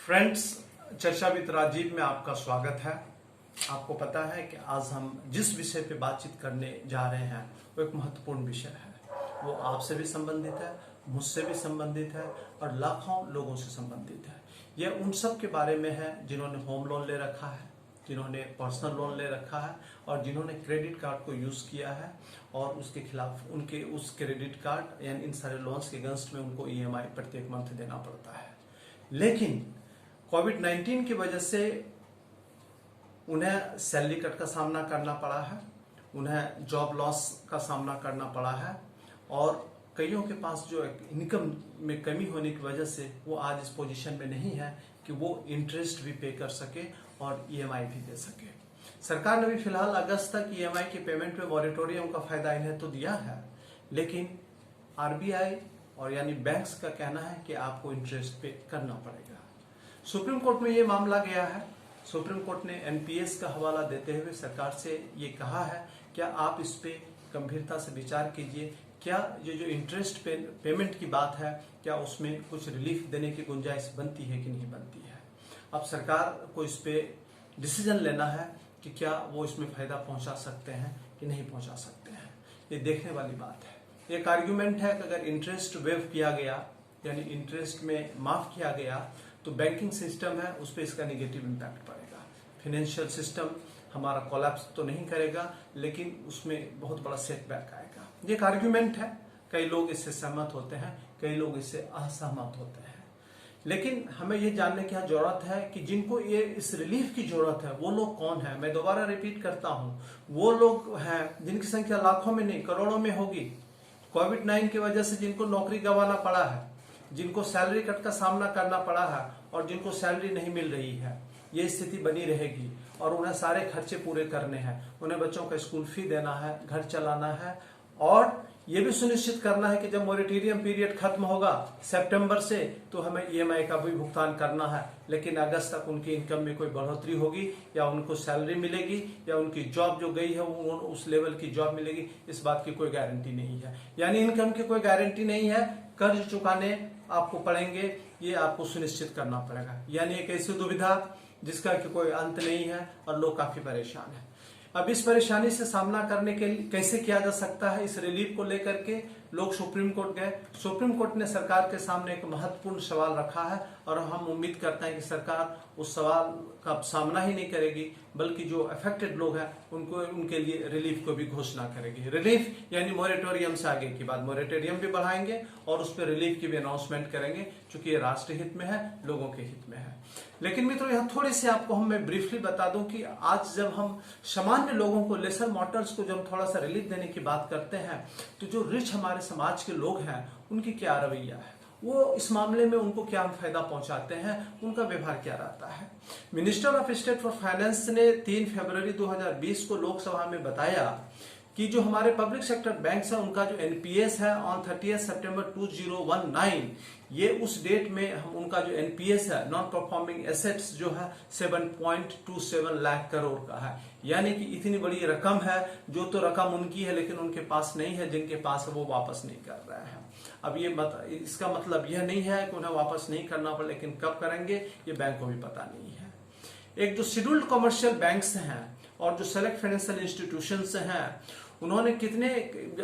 Friends, चर्चा with Rajiv में आपका स्वागत है। आपको पता है कि आज हम जिस विषय पे बातचीत करने जा रहे हैं वो एक महत्वपूर्ण विषय है। वो आपसे भी संबंधित है, मुझसे भी संबंधित है और लाखों लोगों से संबंधित है। यह उन सब के बारे में है जिन्होंने होम लोन ले रखा है, जिन्होंने पर्सनल लोन ले रखा है और जिन्होंने क्रेडिट कार्ड को यूज किया है और उसके खिलाफ उनके उस क्रेडिट कार्ड यानी इन सारे लोन्स के अगेंस्ट में उनको ईएमआई प्रत्येक मंथ देना पड़ता है। लेकिन कोविड-19 की वजह से उन्हें सैलरी कट का सामना करना पड़ा है, उन्हें जॉब लॉस का सामना करना पड़ा है और कईयों के पास जो इनकम में कमी होने की वजह से वो आज इस पोजीशन में नहीं है कि वो इंटरेस्ट भी पे कर सके और ईएमआई भी दे सके। सरकार ने भी फिलहाल अगस्त तक ईएमआई के पेमेंट में मॉरेटोरियम का फायदा इन्हें तो दिया है, लेकिन आरबीआई और यानी बैंक्स का कहना है कि आपको इंटरेस्ट पे करना पड़ेगा। सुप्रीम कोर्ट में ये मामला गया है। सुप्रीम कोर्ट ने एनपीएस का हवाला देते हुए सरकार से ये कहा है क्या आप इस पे गंभीरता से विचार कीजिए, क्या ये जो इंटरेस्ट पेमेंट की बात है क्या उसमें कुछ रिलीफ देने की गुंजाइश बनती है कि नहीं बनती है। अब सरकार को इस पे डिसीजन लेना है कि क्या वो इसमें फायदा पहुंचा सकते हैं कि नहीं पहुंचा सकते हैं। ये देखने वाली बात है। एक आर्ग्यूमेंट है कि अगर इंटरेस्ट वेव किया गया यानी इंटरेस्ट में माफ किया गया तो बैंकिंग सिस्टम है उस पर इसका नेगेटिव इम्पैक्ट पड़ेगा। फाइनेंशियल सिस्टम हमारा कोलैप्स तो नहीं करेगा लेकिन उसमें बहुत बड़ा सेटबैक आएगा। ये एक आर्ग्यूमेंट है। कई लोग इससे सहमत होते हैं, कई लोग इससे असहमत होते हैं। लेकिन हमें ये जानने की जरूरत है कि जिनको ये इस रिलीफ की जरूरत है वो लोग कौन है। मैं दोबारा रिपीट करता हूं, वो लोग हैं जिनकी संख्या लाखों में नहीं करोड़ों में होगी। कोविड-19 की वजह से जिनको नौकरी गंवाना पड़ा है, जिनको सैलरी कट का सामना करना पड़ा है और जिनको सैलरी नहीं मिल रही है, ये स्थिति बनी रहेगी और उन्हें सारे खर्चे पूरे करने हैं। उन्हें बच्चों का स्कूल फी देना है, घर चलाना है और ये भी सुनिश्चित करना है कि जब मॉरेटोरियम पीरियड खत्म होगा सितंबर से तो हमें ईएमआई का भी भुगतान करना है। लेकिन अगस्त तक उनकी इनकम में कोई बढ़ोतरी होगी या उनको सैलरी मिलेगी या उनकी जॉब जो गई है वो उस लेवल की जॉब मिलेगी, इस बात की कोई गारंटी नहीं है। यानी इनकम की कोई गारंटी नहीं है। कर्ज चुकाने आपको पड़ेंगे, ये आपको सुनिश्चित करना पड़ेगा। यानी एक ऐसी दुविधा जिसका कि कोई अंत नहीं है और लोग काफी परेशान हैं। अब इस परेशानी से सामना करने के लिए कैसे किया जा सकता है, इस रिलीफ को लेकर के लोग सुप्रीम कोर्ट गए। सुप्रीम कोर्ट ने सरकार के सामने एक महत्वपूर्ण सवाल रखा है और हम उम्मीद करते हैं कि सरकार उस सवाल का सामना ही नहीं करेगी बल्कि जो अफेक्टेड लोग हैं उनको उनके लिए रिलीफ को भी घोषणा करेगी। रिलीफ यानी मॉरेटोरियम से आगे की बात, मॉरेटोरियम भी बढ़ाएंगे और उस पर रिलीफ की भी अनाउंसमेंट करेंगे क्योंकि ये राष्ट्र हित में है, लोगों के हित में है। लेकिन मित्रों यहाँ थोड़ी सी आपको मैं ब्रीफली बता दूं कि आज जब हम सामान्य लोगों को, लेसर मॉर्टल्स को जब थोड़ा सा रिलीफ देने की बात करते हैं तो जो रिच हमारे समाज के लोग हैं उनकी क्या रवैया है, वो इस मामले में उनको क्या फायदा पहुंचाते हैं, उनका व्यवहार क्या रहता है। Minister of state for finance ने 3 फरवरी 2020 को लोकसभा में बताया कि जो हमारे पब्लिक सेक्टर बैंक्स हैं उनका जो एनपीएस है ऑन 30 सितंबर 2019, ये उस डेट में हम उनका जो एनपीएस है नॉन परफॉर्मिंग एसेट्स जो है 7.27 लाख करोड़ का है। यानी कि इतनी बड़ी रकम है, जो तो रकम उनकी है लेकिन उनके पास नहीं है, जिनके पास है वो वापस नहीं कर रहे हैं। अब ये इसका मतलब यह नहीं है कि उन्हें वापस नहीं करना पड़े, लेकिन कब करेंगे ये बैंक को भी पता नहीं है। एक जो शेड्यूल्ड कमर्शियल बैंक्स हैं और जो सेलेक्ट फाइनेंशियल इंस्टीट्यूशंस हैं, उन्होंने कितने,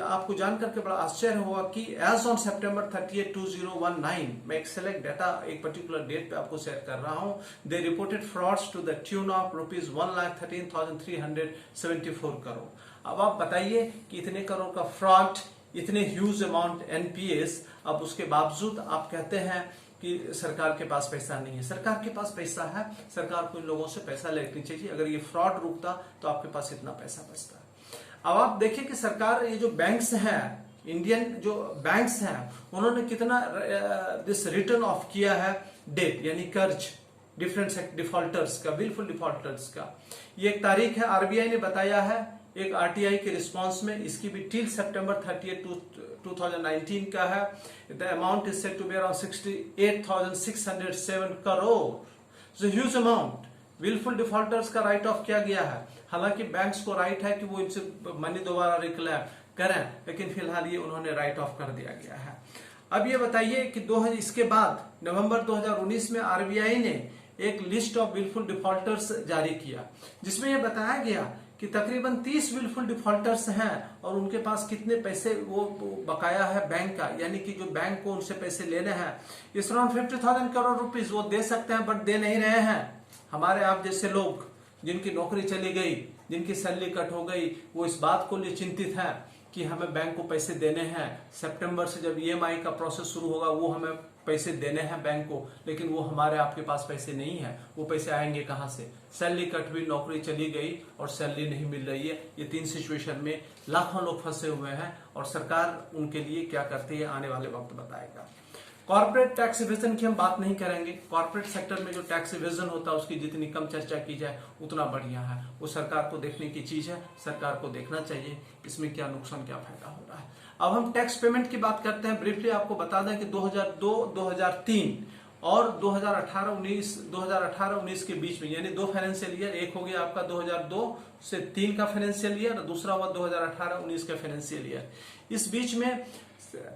आपको जानकर के बड़ा आश्चर्य हुआ कि एज ऑन सितंबर 30, 2019, मैं एक सेलेक्ट डाटा एक पर्टिकुलर डेट पे आपको शेयर कर रहा हूं, they reported frauds to the tune of ₹1,13,374 crore. अब आप बताइए कि इतने करोड़ का फ्रॉड, इतने ह्यूज अमाउंट एनपीएस, अब उसके बावजूद आप कहते हैं कि सरकार के पास पैसा नहीं है। सरकार के पास पैसा है, सरकार को इन लोगों से पैसा लेनी चाहिए। अगर ये फ्रॉड रुकता तो आपके पास इतना पैसा बचता। अब आप देखिए कि सरकार, ये जो बैंक्स हैं, इंडियन जो बैंक्स हैं, उन्होंने कितना दिस रिटर्न ऑफ किया है डेट यानी कर्ज डिफरेंट डिफॉल्टर्स का, विलफुल डिफॉल्टर्स का। ये एक तारीख है, आरबीआई ने बताया है एक आरटीआई के रिस्पांस में, इसकी भी टिल सितंबर 30, 2019 का है। The amount is said to be around 68,607 crore, huge amount. Wilful defaulters का राइट ऑफ किया गया है। हालांकि बैंक्स को राइट है कि वो इनसे मनी दोबारा रिक्लेम करें, लेकिन फिलहाल ये उन्होंने राइट ऑफ कर दिया गया है। अब ये बताइए कि इसके बाद नवंबर 2019 में आरबीआई ने एक लिस्ट ऑफ विलफुल डिफॉल्टर्स जारी किया, जिसमें यह बताया गया कि तकरीबन 30 विलफुल डिफॉल्टर्स हैं और उनके पास कितने पैसे वो बकाया है बैंक का, यानी कि जो बैंक को उनसे पैसे लेने हैं इस अराउंड 50,000 करोड़ रुपीस वो दे सकते हैं, बट दे नहीं रहे हैं। हमारे आप जैसे लोग जिनकी नौकरी चली गई, जिनकी सैलरी कट हो गई, वो इस बात को लिए चिंतित है कि हमें बैंक को पैसे देने हैं। सितंबर से जब ईएमआई का प्रोसेस शुरू होगा वो हमें पैसे देने हैं बैंक को, लेकिन वो हमारे आपके पास पैसे नहीं है। वो पैसे आएंगे कहां से? सैलरी कट हुई, नौकरी चली गई और सैलरी नहीं मिल रही है। ये 3 सिचुएशन में लाखों लोग फंसे हुए हैं और सरकार उनके लिए क्या करती है आने वाले वक्त बताएगा। कॉर्पोरेट टैक्स इवेजन की हम बात नहीं करेंगे। कॉर्पोरेट सेक्टर में जो टैक्स इवेजन होता है उसकी जितनी कम चर्चा की जाए उतना बढ़िया है। वो सरकार को देखने की चीज है, सरकार को देखना चाहिए इसमें क्या नुकसान क्या फायदा हो रहा है। अब हम टैक्स पेमेंट की बात करते हैं। ब्रीफली आपको बता दें कि 2002, 2003 और 2018-19 के बीच में, यानी 2 फाइनेंशियल ईयर, एक हो गया आपका 2002 से 3 का फाइनेंशियल ईयर और दूसरा हुआ 2018-19 का फाइनेंशियल ईयर। इस बीच में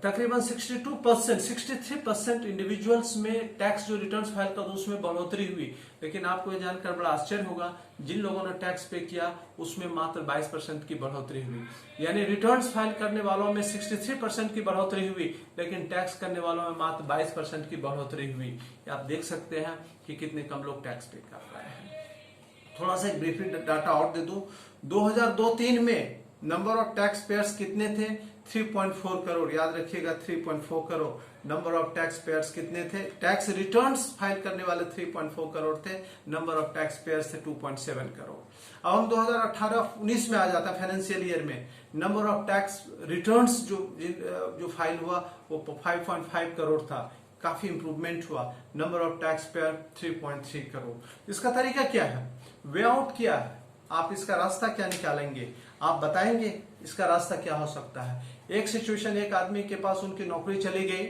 तकरीबन 63% इंडिविजुअल्स में टैक्स जो रिटर्न्स फाइल कर उसमें बढ़ोतरी हुई। लेकिन आपको ये जानकर बड़ा आश्चर्य होगा, जिन लोगों ने टैक्स पे किया उसमें मात्र 22% की बढ़ोतरी हुई। यानी रिटर्न्स फाइल करने वालों में 63% की बढ़ोतरी हुई, लेकिन टैक्स करने वालों में मात्र 22% की बढ़ोतरी हुई। आप देख सकते हैं कि कितने कम लोग टैक्स पे कर रहे हैं। थोड़ा सा एक ब्रीफली डाटा और दे दूं। 2002-03 में नंबर ऑफ टैक्स पेयर्स कितने थे? 3.4 करोड़। याद रखिएगा 3.4 crore. Number of tax payers कितने थे? टैक्स रिटर्न्स फाइल करने वाले 3.4 करोड़ थे। नंबर ऑफ टैक्स पेयर्स थे 2.7 करोड़। अब हम 2018-19 में आ जाता है फाइनेंशियल ईयर में। नंबर ऑफ टैक्स रिटर्न्स जो फाइल हुआ वो 5.5 करोड़ था, काफी इंप्रूवमेंट हुआ। Number of tax payer 3.3 crore. इसका तरीका क्या है? वे आउट किया है। आप इसका रास्ता क्या निकालेंगे? आप बताएंगे इसका रास्ता क्या हो सकता है। एक सिचुएशन, एक आदमी के पास उनकी नौकरी चली गई,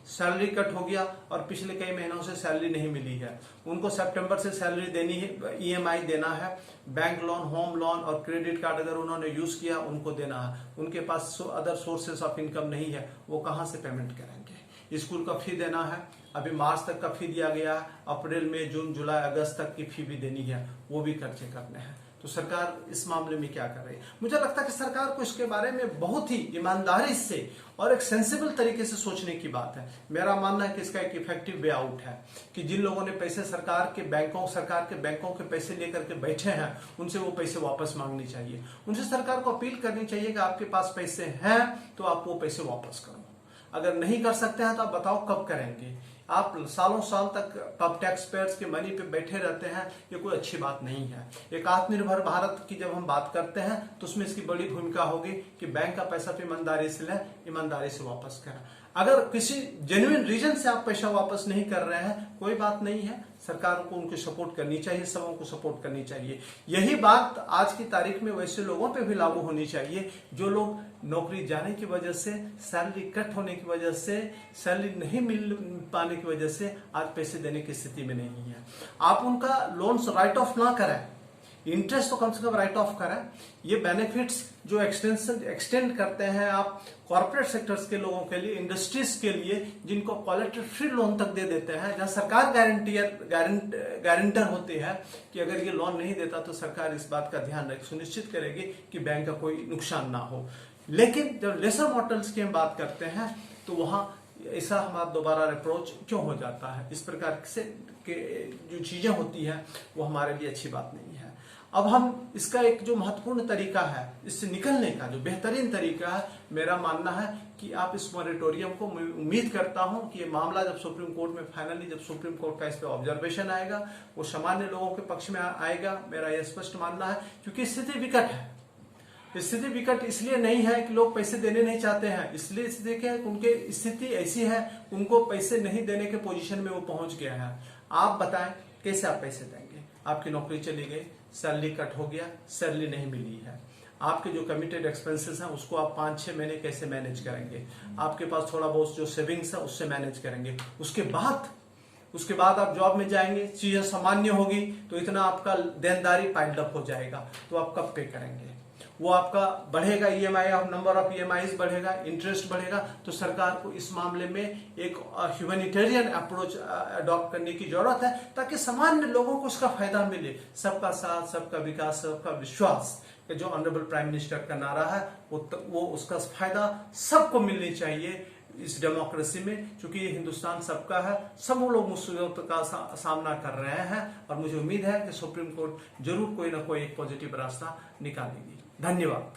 सैलरी कट हो गया और पिछले कई महीनों से सैलरी नहीं मिली है। उनको सितंबर से सैलरी देनी है, ईएमआई देना है, बैंक लोन, होम लोन और क्रेडिट कार्ड अगर उन्होंने यूज किया उनको देना है। उनके पास अदर सोर्सेस ऑफ इनकम नहीं है, वो कहां से पेमेंट करेंगे? स्कूल का फी देना है, अभी मार्च तक का फी दिया गया है, अप्रैल मई जून जुलाई अगस्त तक की फी भी देनी है, वो भी खर्चे करने हैं। तो सरकार इस मामले में क्या कर रही है? मुझे लगता है कि सरकार को इसके बारे में बहुत ही ईमानदारी से और एक सेंसिबल तरीके से सोचने की बात है। मेरा मानना है कि इसका एक इफेक्टिव वे आउट है कि जिन लोगों ने पैसे सरकार के बैंकों के पैसे लेकर के बैठे हैं उनसे वो पैसे वापस मांगनी चाहिए। उनसे सरकार को अपील करनी चाहिए कि आपके पास पैसे हैं तो आप वो पैसे वापस करो। अगर नहीं कर सकते हैं तो आप बताओ कब करेंगे। आप सालों साल तक टॉप टैक्स पेयर्स के मनी पे बैठे रहते हैं, ये कोई अच्छी बात नहीं है। एक आत्मनिर्भर भारत की जब हम बात करते हैं तो उसमें इसकी बड़ी भूमिका होगी कि बैंक का पैसा तो ईमानदारी से लें, ईमानदारी से वापस करें। अगर किसी जेन्युइन रीजन से आप पैसा वापस नहीं कर रहे हैं, कोई बात नहीं है, सरकार को उनको सपोर्ट करनी चाहिए, सबों को सपोर्ट करनी चाहिए। यही बात आज की तारीख में वैसे लोगों पे भी लागू होनी चाहिए जो लोग नौकरी जाने की वजह से, सैलरी कट होने की वजह से, सैलरी नहीं मिल पाने की वजह से आज पैसे देने की स्थिति में नहीं है। आप उनका लोन्स राइट ऑफ ना करें, इंटरेस्ट तो कम से कम राइट ऑफ करें। ये बेनिफिट्स जो एक्सटेंड करते हैं आप कॉर्पोरेट सेक्टर्स के लोगों के लिए, इंडस्ट्रीज के लिए जिनको कोलेटरल फ्री लोन तक दे देते हैं, जहां सरकार गारंटर होती है कि अगर ये लोन नहीं देता तो सरकार इस बात का ध्यान सुनिश्चित करेगी कि बैंक का कोई नुकसान ना हो। लेकिन जब लेसर मॉडल्स की हम बात करते हैं तो वहां ऐसा हमारा दोबारा अप्रोच क्यों हो जाता है? इस प्रकार से जो चीजें होती हैं वो हमारे लिए अच्छी बात नहीं है। अब हम इसका एक जो महत्वपूर्ण तरीका है इससे निकलने का, जो बेहतरीन तरीका है, मेरा मानना है कि आप इस मॉरेटोरियम को, मैं उम्मीद करता हूं कि ये मामला जब सुप्रीम कोर्ट में फाइनली, जब सुप्रीम कोर्ट का इस पर ऑब्जर्वेशन आएगा, वो सामान्य लोगों के पक्ष में आएगा, मेरा यह स्पष्ट मानना है। क्योंकि स्थिति विकट है। स्थिति विकट इसलिए नहीं है कि लोग पैसे देने नहीं चाहते हैं, इसलिए देखें उनके स्थिति ऐसी है, उनको पैसे नहीं देने के पोजीशन में वो पहुंच गया है। आप बताएं कैसे आप पैसे देंगे? आपकी नौकरी चली गई, सैलरी कट हो गया, सैलरी नहीं मिली है, आपके जो कमिटेड एक्सपेंसेस हैं उसको आप 5-6 महीने कैसे मैनेज करेंगे? आपके पास थोड़ा बहुत जो सेविंग्स है उससे मैनेज करेंगे। उसके बाद आप जॉब में जाएंगे, चीजें सामान्य होगी तो इतना आपका देनदारी पाइल्ड अप हो जाएगा, तो आप कब पे करेंगे? वो आपका बढ़ेगा, EMI of number of EMI बढ़ेगा, इंटरेस्ट बढ़ेगा। तो सरकार को इस मामले में एक ह्यूमैनिटेरियन अप्रोच अडॉप्ट करने की जरूरत है, ताकि सामान्य लोगों को उसका फायदा मिले। सबका साथ, सबका विकास, सबका विश्वास, जो ऑनरेबल प्राइम मिनिस्टर का नारा है, वो उसका फायदा सबको मिलनी चाहिए इस डेमोक्रेसी में। क्योंकि ये हिंदुस्तान सबका है, सब लोग मुसीबत का सामना कर रहे हैं, और मुझे उम्मीद है कि सुप्रीम कोर्ट जरूर कोई ना कोई एक पॉजिटिव रास्ता निकालेगी। धन्यवाद।